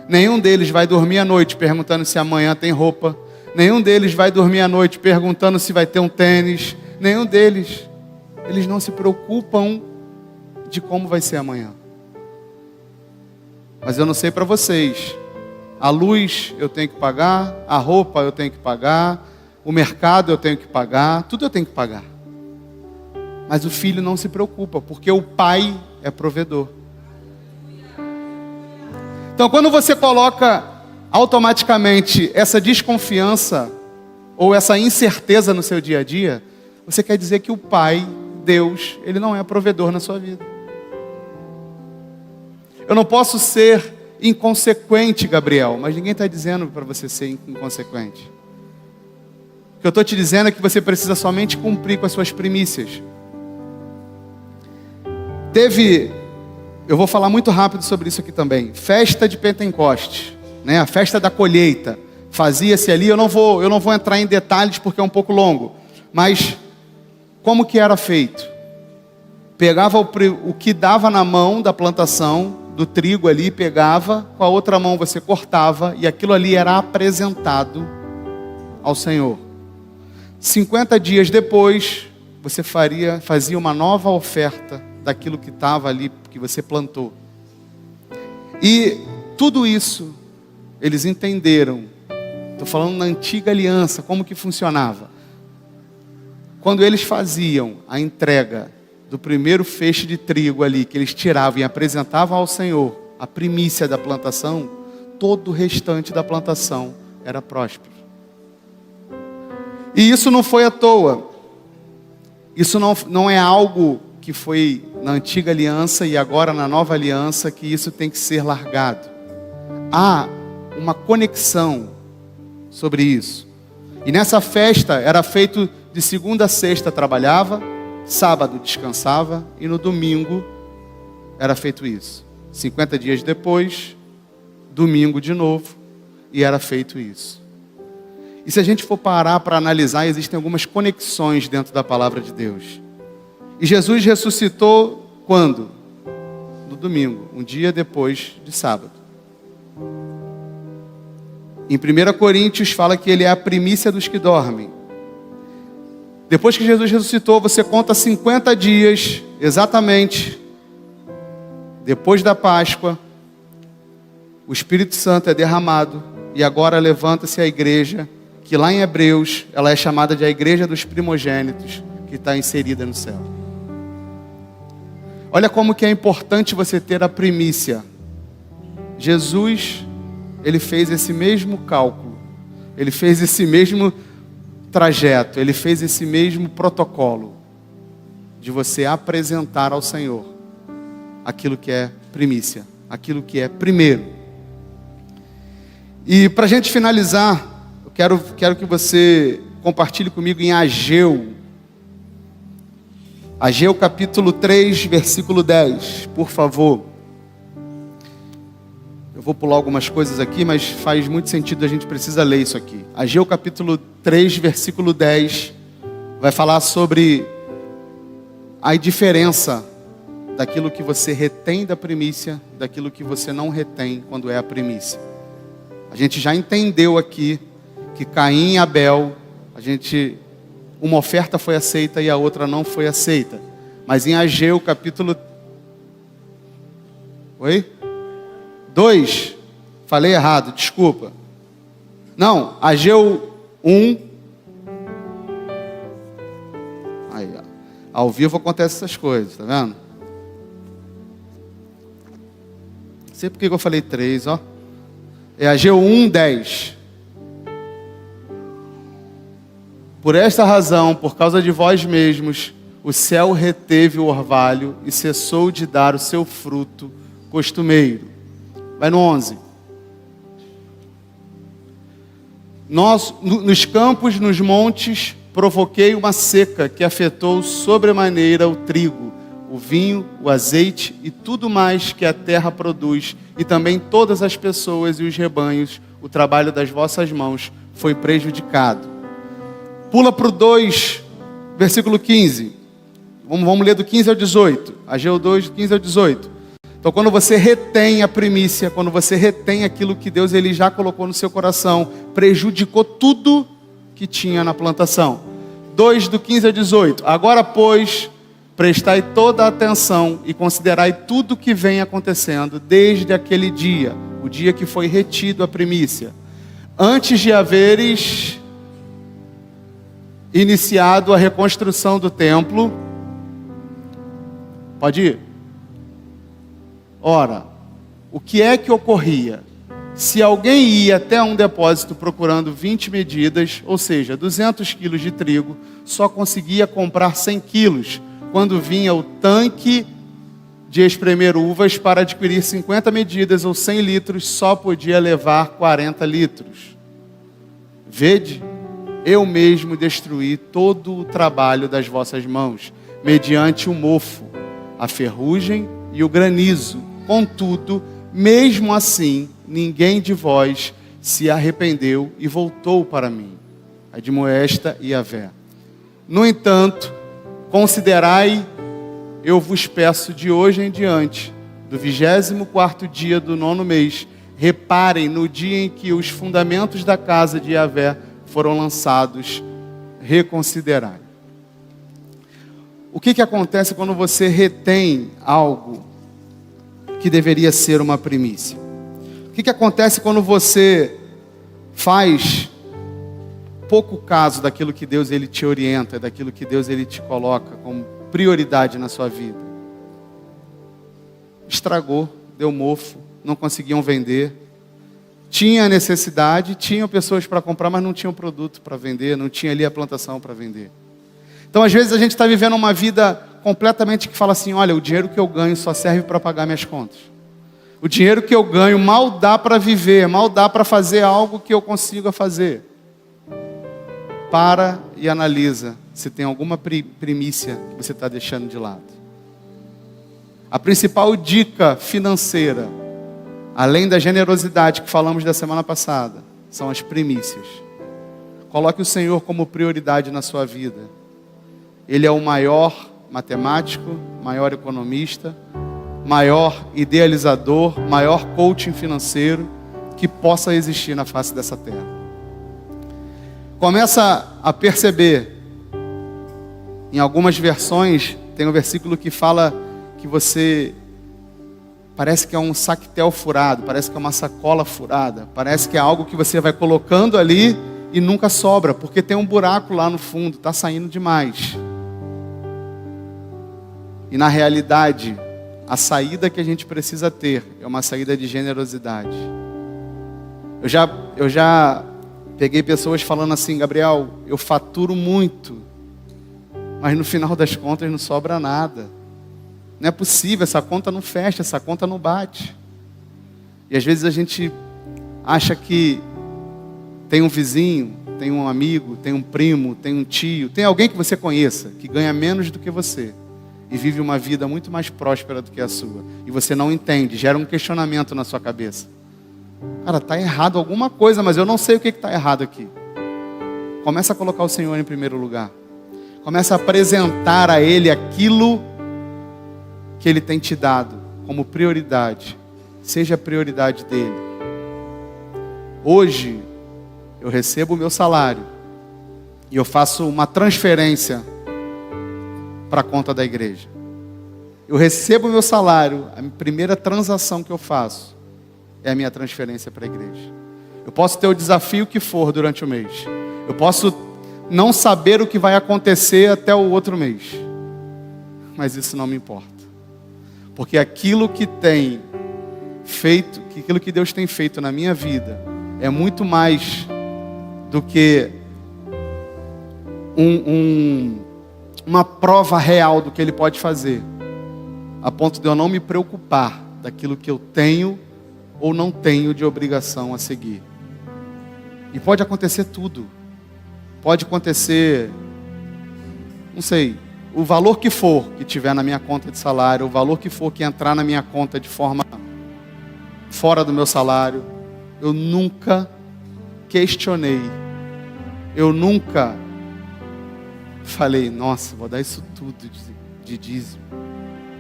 Nenhum deles vai dormir à noite perguntando se amanhã tem roupa. Nenhum deles vai dormir à noite perguntando se vai ter um tênis. Nenhum deles. Eles não se preocupam de como vai ser amanhã. Mas eu não sei para vocês. A luz eu tenho que pagar, a roupa eu tenho que pagar, o mercado eu tenho que pagar, tudo eu tenho que pagar. Mas o filho não se preocupa, porque o pai é provedor. Então, quando você coloca automaticamente essa desconfiança ou essa incerteza no seu dia a dia, você quer dizer que o Pai, Deus, ele não é provedor na sua vida. Eu não posso ser inconsequente, Gabriel, mas ninguém está dizendo para você ser inconsequente. O que eu estou te dizendo é que você precisa somente cumprir com as suas primícias. Eu vou falar muito rápido sobre isso aqui também. Festa de Pentecoste, né? A festa da colheita. Fazia-se ali, eu não vou entrar em detalhes porque é um pouco longo. Mas como que era feito? Pegava o que dava na mão da plantação, do trigo ali, pegava, com a outra mão você cortava, e aquilo ali era apresentado ao Senhor. 50 dias depois, você fazia uma nova oferta daquilo que estava ali, que você plantou. E tudo isso, eles entenderam. Estou falando na antiga aliança, como que funcionava. Quando eles faziam a entrega do primeiro feixe de trigo ali, que eles tiravam e apresentavam ao Senhor, a primícia da plantação, todo o restante da plantação era próspero. E isso não foi à toa. Isso não é algo que foi na antiga aliança e agora na nova aliança que isso tem que ser largado. Há uma conexão sobre isso. E nessa festa era feito de segunda a sexta trabalhava, sábado descansava e no domingo era feito isso. 50 dias depois, domingo de novo, e era feito isso. E se a gente for parar para analisar, existem algumas conexões dentro da palavra de Deus. E Jesus ressuscitou quando? No domingo, um dia depois de sábado. Em 1 Coríntios fala que ele é a primícia dos que dormem. Depois que Jesus ressuscitou, você conta 50 dias, exatamente, depois da Páscoa, o Espírito Santo é derramado, e agora levanta-se a igreja, que lá em Hebreus, ela é chamada de a igreja dos primogênitos, que está inserida no céu. Olha como que é importante você ter a primícia. Jesus, ele fez esse mesmo cálculo, ele fez esse mesmo trajeto, ele fez esse mesmo protocolo de você apresentar ao Senhor aquilo que é primícia, aquilo que é primeiro. E para a gente finalizar, eu quero que você compartilhe comigo em Ageu. Ageu capítulo 3, versículo 10, por favor. Eu vou pular algumas coisas aqui, mas faz muito sentido, a gente precisa ler isso aqui. Ageu capítulo 3, versículo 10, vai falar sobre a diferença daquilo que você retém da primícia, daquilo que você não retém quando é a primícia. A gente já entendeu aqui que Caim e Abel, uma oferta foi aceita e a outra não foi aceita. Mas em Ageu capítulo 2, falei errado, desculpa. Não, Ageu 1. Aí, ó. Ao vivo acontecem essas coisas, tá vendo? Não sei porque eu falei 3, ó. É Ageu 1, 10. Por esta razão, por causa de vós mesmos, o céu reteve o orvalho e cessou de dar o seu fruto costumeiro. Vai no 11. Nos campos, nos montes, provoquei uma seca que afetou sobremaneira o trigo, o vinho, o azeite e tudo mais que a terra produz, e também todas as pessoas e os rebanhos, o trabalho das vossas mãos foi prejudicado. Pula para o 2, versículo 15. Vamos ler do 15 ao 18. Ageu 2, 15 ao 18. Então, quando você retém a primícia, quando você retém aquilo que Deus ele já colocou no seu coração, prejudicou tudo que tinha na plantação. 2, do 15 ao 18. Agora, pois, prestai toda a atenção e considerai tudo que vem acontecendo desde aquele dia, o dia que foi retido a primícia. Antes de haveres iniciado a reconstrução do templo. Pode ir? Ora, o que é que ocorria? Se alguém ia até um depósito procurando 20 medidas, ou seja, 200 quilos de trigo, só conseguia comprar 100 quilos. Quando vinha o tanque de espremer uvas para adquirir 50 medidas ou 100 litros, só podia levar 40 litros. Vede, eu mesmo destruí todo o trabalho das vossas mãos, mediante o mofo, a ferrugem e o granizo. Contudo, mesmo assim, ninguém de vós se arrependeu e voltou para mim. Admoesta e Yahvé. No entanto, considerai, eu vos peço de hoje em diante, do 24º dia do 9º mês, reparem no dia em que os fundamentos da casa de Yahvé foram lançados, reconsiderai. O que acontece quando você retém algo que deveria ser uma primícia? O que acontece quando você faz pouco caso daquilo que Deus ele te orienta, daquilo que Deus ele te coloca como prioridade na sua vida? Estragou, deu mofo, não conseguiam vender. Tinha necessidade, tinham pessoas para comprar, mas não tinham produto para vender, não tinha ali a plantação para vender. Então, às vezes, a gente está vivendo uma vida completamente que fala assim, olha, o dinheiro que eu ganho só serve para pagar minhas contas. O dinheiro que eu ganho mal dá para viver, mal dá para fazer algo que eu consiga fazer. Para e analisa se tem alguma primícia que você está deixando de lado. A principal dica financeira, além da generosidade que falamos da semana passada, são as primícias. Coloque o Senhor como prioridade na sua vida. Ele é o maior matemático, maior economista, maior idealizador, maior coaching financeiro que possa existir na face dessa terra. Começa a perceber, em algumas versões, tem um versículo que fala que você parece que é um saquetel furado, parece que é uma sacola furada, parece que é algo que você vai colocando ali e nunca sobra, porque tem um buraco lá no fundo, está saindo demais. E na realidade, a saída que a gente precisa ter é uma saída de generosidade. Eu já peguei pessoas falando assim, Gabriel, eu faturo muito, mas no final das contas não sobra nada. Não é possível, essa conta não fecha, essa conta não bate. E às vezes a gente acha que tem um vizinho, tem um amigo, tem um primo, tem um tio, tem alguém que você conheça, que ganha menos do que você e vive uma vida muito mais próspera do que a sua. E você não entende, gera um questionamento na sua cabeça. Cara, está errado alguma coisa, mas eu não sei o que está errado aqui. Começa a colocar o Senhor em primeiro lugar. Começa a apresentar a Ele aquilo que Ele tem te dado como prioridade. Seja a prioridade dEle. Hoje, eu recebo o meu salário e eu faço uma transferência para a conta da igreja. Eu recebo o meu salário, a primeira transação que eu faço é a minha transferência para a igreja. Eu posso ter o desafio que for durante o mês. Eu posso não saber o que vai acontecer até o outro mês. Mas isso não me importa. Porque aquilo que tem feito, aquilo que Deus tem feito na minha vida é muito mais do que uma prova real do que Ele pode fazer, a ponto de eu não me preocupar daquilo que eu tenho ou não tenho de obrigação a seguir. E pode acontecer tudo. Pode acontecer, não sei, o valor que for que tiver na minha conta de salário, o valor que for que entrar na minha conta de forma fora do meu salário, eu nunca questionei, eu nunca falei, nossa, vou dar isso tudo de dízimo.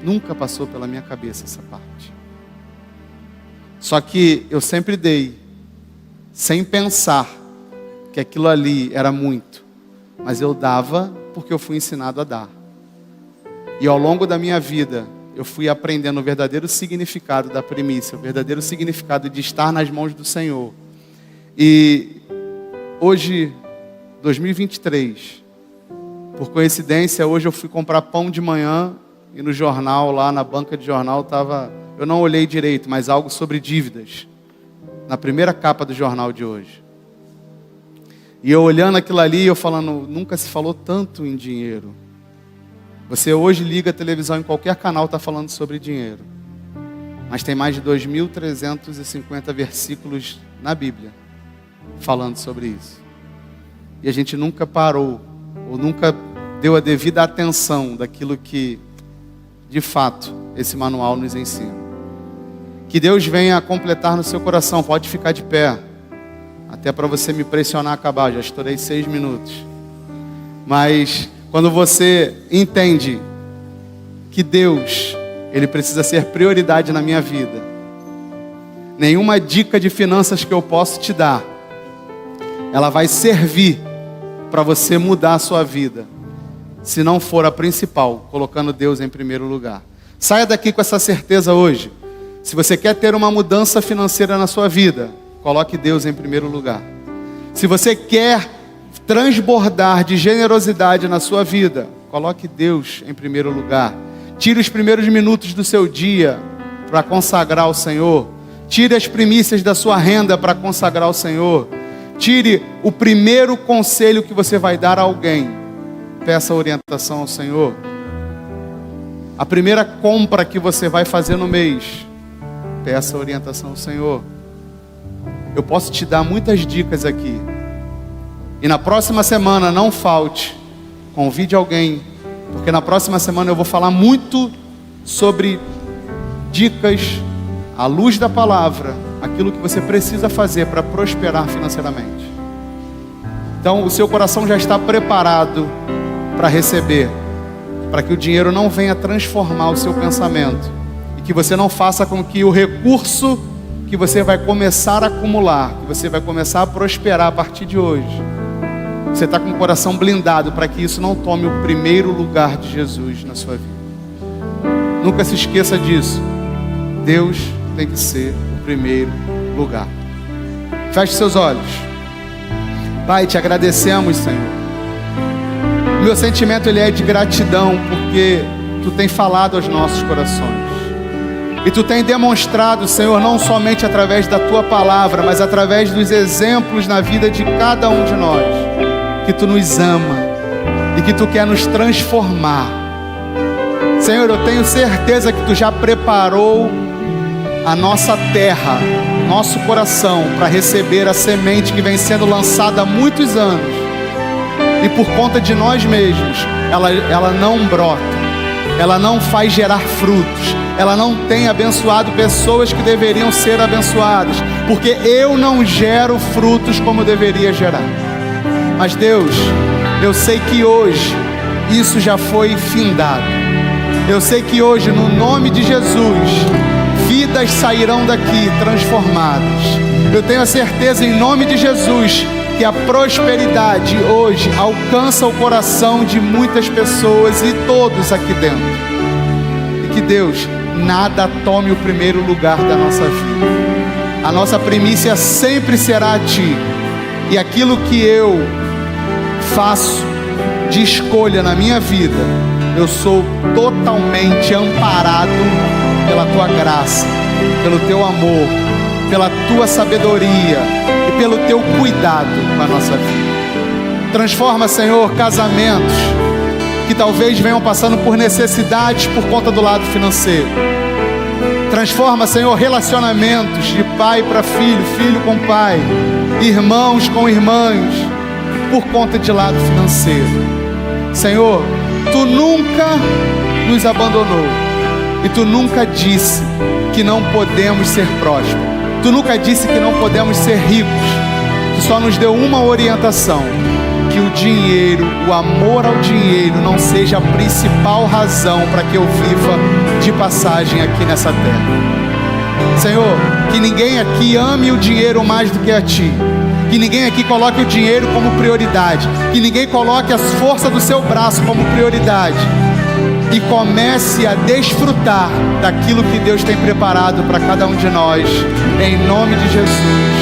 Nunca passou pela minha cabeça essa parte. Só que eu sempre dei, sem pensar que aquilo ali era muito. Mas eu dava porque eu fui ensinado a dar. E ao longo da minha vida, eu fui aprendendo o verdadeiro significado da primícia, o verdadeiro significado de estar nas mãos do Senhor. E hoje, 2023, por coincidência, hoje eu fui comprar pão de manhã e no jornal, lá na banca de jornal, eu não olhei direito, mas algo sobre dívidas. Na primeira capa do jornal de hoje. E eu olhando aquilo ali, eu falando, nunca se falou tanto em dinheiro. Você hoje liga a televisão em qualquer canal, está falando sobre dinheiro. Mas tem mais de 2.350 versículos na Bíblia falando sobre isso. E a gente nunca parou, ou nunca deu a devida atenção daquilo que, de fato, esse manual nos ensina. Que Deus venha a completar no seu coração. Pode ficar de pé. Até para você me pressionar a acabar. Já estourei 6 minutos. Mas quando você entende que Deus ele precisa ser prioridade na minha vida. Nenhuma dica de finanças que eu posso te dar, ela vai servir para você mudar a sua vida, se não for a principal, colocando Deus em primeiro lugar. Saia daqui com essa certeza hoje. Se você quer ter uma mudança financeira na sua vida, coloque Deus em primeiro lugar. Se você quer transbordar de generosidade na sua vida, coloque Deus em primeiro lugar. Tire os primeiros minutos do seu dia para consagrar ao Senhor. Tire as primícias da sua renda para consagrar ao Senhor. Tire o primeiro conselho que você vai dar a alguém. Peça orientação ao Senhor. A primeira compra que você vai fazer no mês, peça orientação ao Senhor. Eu posso te dar muitas dicas aqui. E na próxima semana, não falte, convide alguém, porque na próxima semana eu vou falar muito sobre dicas, à luz da palavra, aquilo que você precisa fazer para prosperar financeiramente. Então, o seu coração já está preparado para receber, para que o dinheiro não venha transformar o seu pensamento, e que você não faça com que o recurso que você vai começar a acumular, que você vai começar a prosperar a partir de hoje, você está com o coração blindado para que isso não tome o primeiro lugar de Jesus na sua vida. Nunca se esqueça disso. Deus tem que ser o primeiro lugar. Feche seus olhos. Pai, te agradecemos, Senhor. O meu sentimento ele é de gratidão, porque Tu tem falado aos nossos corações. E Tu tem demonstrado, Senhor, não somente através da Tua palavra, mas através dos exemplos na vida de cada um de nós, que Tu nos ama e que Tu quer nos transformar. Senhor, eu tenho certeza que Tu já preparou a nossa terra, nosso coração, para receber a semente que vem sendo lançada há muitos anos. E por conta de nós mesmos, ela não brota, ela não faz gerar frutos, ela não tem abençoado pessoas que deveriam ser abençoadas, porque eu não gero frutos como eu deveria gerar. Mas Deus, eu sei que hoje isso já foi findado. Eu sei que hoje, no nome de Jesus, vidas sairão daqui transformadas. Eu tenho a certeza, em nome de Jesus, que a prosperidade hoje alcança o coração de muitas pessoas e todos aqui dentro. E que Deus, nada tome o primeiro lugar da nossa vida. A nossa primícia sempre será a Ti. E aquilo que eu faço de escolha na minha vida, eu sou totalmente amparado pela Tua graça, pelo Teu amor, pela Tua sabedoria e pelo Teu cuidado com a nossa vida. Transforma, Senhor, casamentos que talvez venham passando por necessidades por conta do lado financeiro. Transforma, Senhor, relacionamentos de pai para filho, filho com pai, irmãos com irmãs, por conta de lado financeiro. Senhor, Tu nunca nos abandonou e Tu nunca disse que não podemos ser prósperos. Tu nunca disse que não podemos ser ricos. Tu só nos deu uma orientação: que o dinheiro, o amor ao dinheiro não seja a principal razão para que eu viva de passagem aqui nessa terra. Senhor, que ninguém aqui ame o dinheiro mais do que a Ti. Que ninguém aqui coloque o dinheiro como prioridade. Que ninguém coloque a força do seu braço como prioridade. E comece a desfrutar daquilo que Deus tem preparado para cada um de nós. Em nome de Jesus.